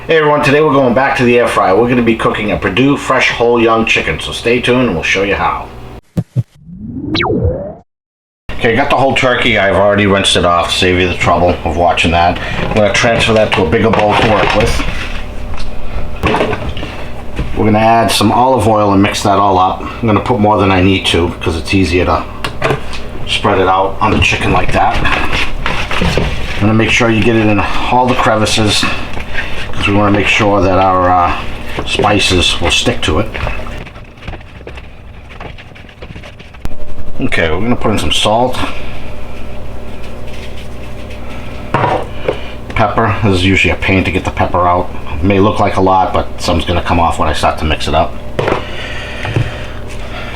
Hey everyone, today we're going back to the air fryer. We're going to be cooking a Presto fresh whole young chicken, so stay tuned and we'll show you how. Okay, got the whole turkey. I've already rinsed it off, save you the trouble of watching that. I'm going to transfer that to a bigger bowl to work with. We're going to add some olive oil and mix that all up. I'm going to put more than I need to because it's easier to spread it out on the chicken like that. I'm going to make sure you get it in all the crevices, we want to make sure that our spices will stick to it. Okay, we're going to put in some salt. Pepper. This is usually a pain to get the pepper out. It may look like a lot, but some's going to come off when I start to mix it up.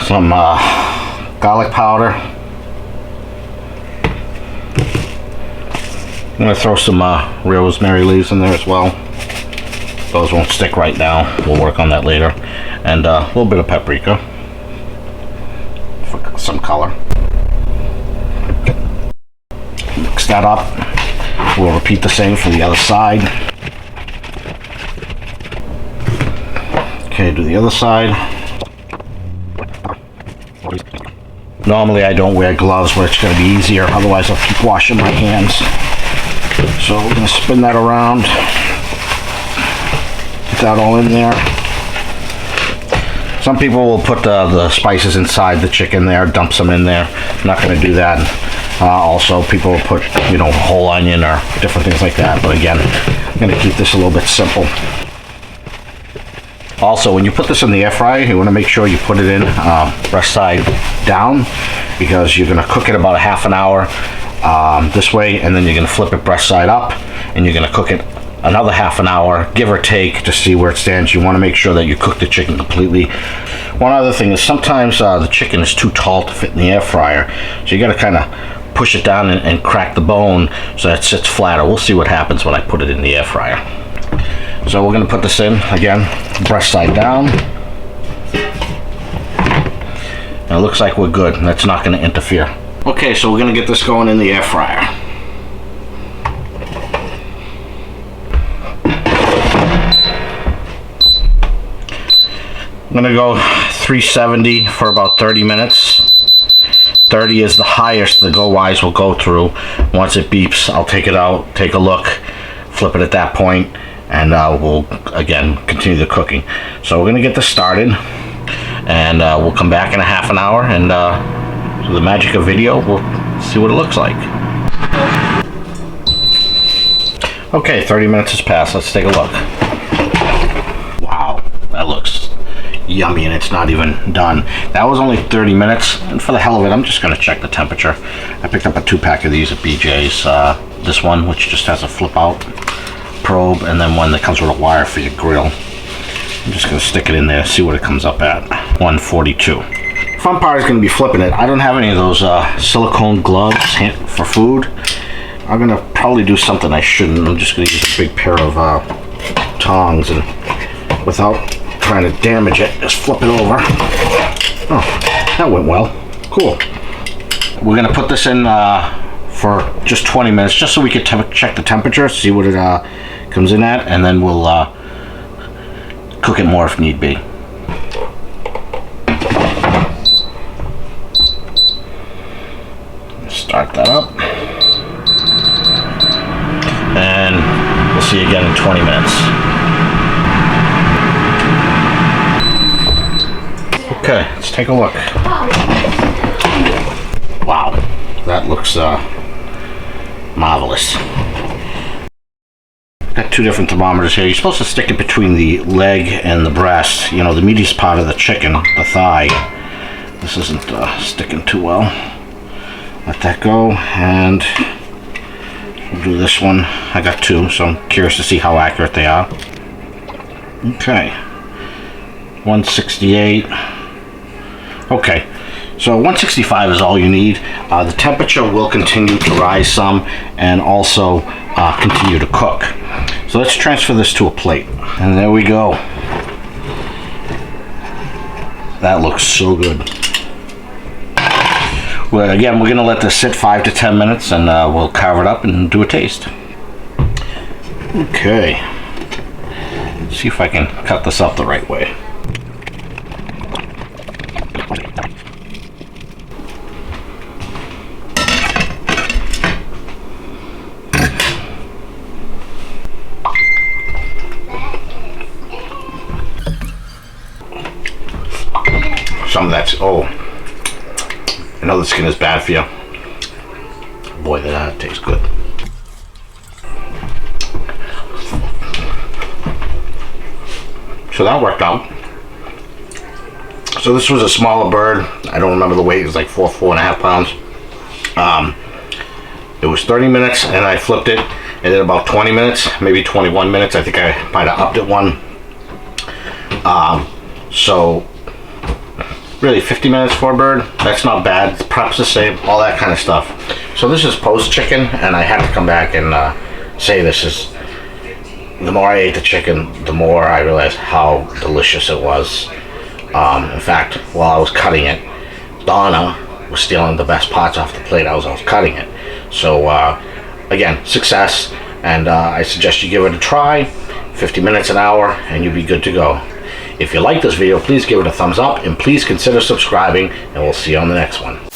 Some garlic powder. I'm going to throw some rosemary leaves in there as well. Those won't stick right now. We'll work on that later. And a little bit of paprika for some color. Mix that up. We'll repeat the same for the other side. Okay, do the other side. Normally I don't wear gloves, but it's going to be easier. Otherwise I'll keep washing my hands. So we're going to spin that around. That all in there. Some people will put the spices inside the chicken there, dump some in there. I'm not going to do that. Also, people will put, whole onion or different things like that. But again, I'm going to keep this a little bit simple. Also, when you put this in the air fryer, you want to make sure you put it in breast side down, because you're going to cook it about a half an hour this way, and then you're going to flip it breast side up, and you're going to cook it another half an hour, give or take, to see where it stands. You want to make sure that you cook the chicken completely. One other thing is sometimes the chicken is too tall to fit in the air fryer, so you got to kind of push it down and crack the bone so that it sits flatter. We'll see what happens when I put it in the air fryer. So we're going to put this in again, breast side down. And it looks like we're good. That's not going to interfere. Okay, so we're going to get this going in the air fryer. I'm going to go 370 for about 30 minutes. 30 is the highest the GoWISE will go through. Once it beeps, I'll take it out, take a look, flip it at that point, and we'll, again, continue the cooking. So we're going to get this started, and we'll come back in a half an hour, and through the magic of video, we'll see what it looks like. Okay, 30 minutes has passed. Let's take a look. Wow, that looks yummy, and it's not even done. That was only 30 minutes, and for the hell of it, I'm just going to check the temperature. I picked up a 2-pack of these at BJ's. This one, which just has a flip out probe, and then one that comes with a wire for your grill. I'm just going to stick it in there, see what it comes up at. 142. Fun part is going to be flipping it. I don't have any of those silicone gloves for food. I'm going to probably do something I shouldn't. I'm just going to use a big pair of tongs, and without trying to damage it, just flip it over. Oh, that went well. Cool. We're going to put this in for just 20 minutes, just so we can check the temperature, see what it comes in at, and then we'll cook it more if need be. Start that up. And we'll see you again in 20 minutes. Okay, let's take a look. Wow, that looks marvelous. Got two different thermometers here. You're supposed to stick it between the leg and the breast, the meatiest part of the chicken, the thigh. This isn't sticking too well. Let that go, and we'll do this one. I got two, so I'm curious to see how accurate they are. Okay, 168. Okay, so 165 is all you need. The temperature will continue to rise some, and also continue to cook. So let's transfer this to a plate. And there we go. That looks so good. Well, again, we're going to let this sit 5 to 10 minutes, and we'll carve it up and do a taste. Okay. See if I can cut this up the right way. Some of that's, oh, I know the skin is bad for you. Boy, that tastes good. So that worked out. So this was a smaller bird. I don't remember the weight. It was like 4.5 pounds. It was 30 minutes and I flipped it. And then about 20 minutes, maybe 21 minutes. I think I might have upped it one. So really 50 minutes for a bird, that's not bad. Preps the same, all that kind of stuff. So this is post chicken, and I had to come back and say this is, the more I ate the chicken, the more I realized how delicious it was. In fact, while I was cutting it, Donna was stealing the best parts off the plate as I was cutting it. So again, success, and I suggest you give it a try. 50 minutes, an hour, and you'll be good to go. If you like this video, please give it a thumbs up and please consider subscribing, and we'll see you on the next one.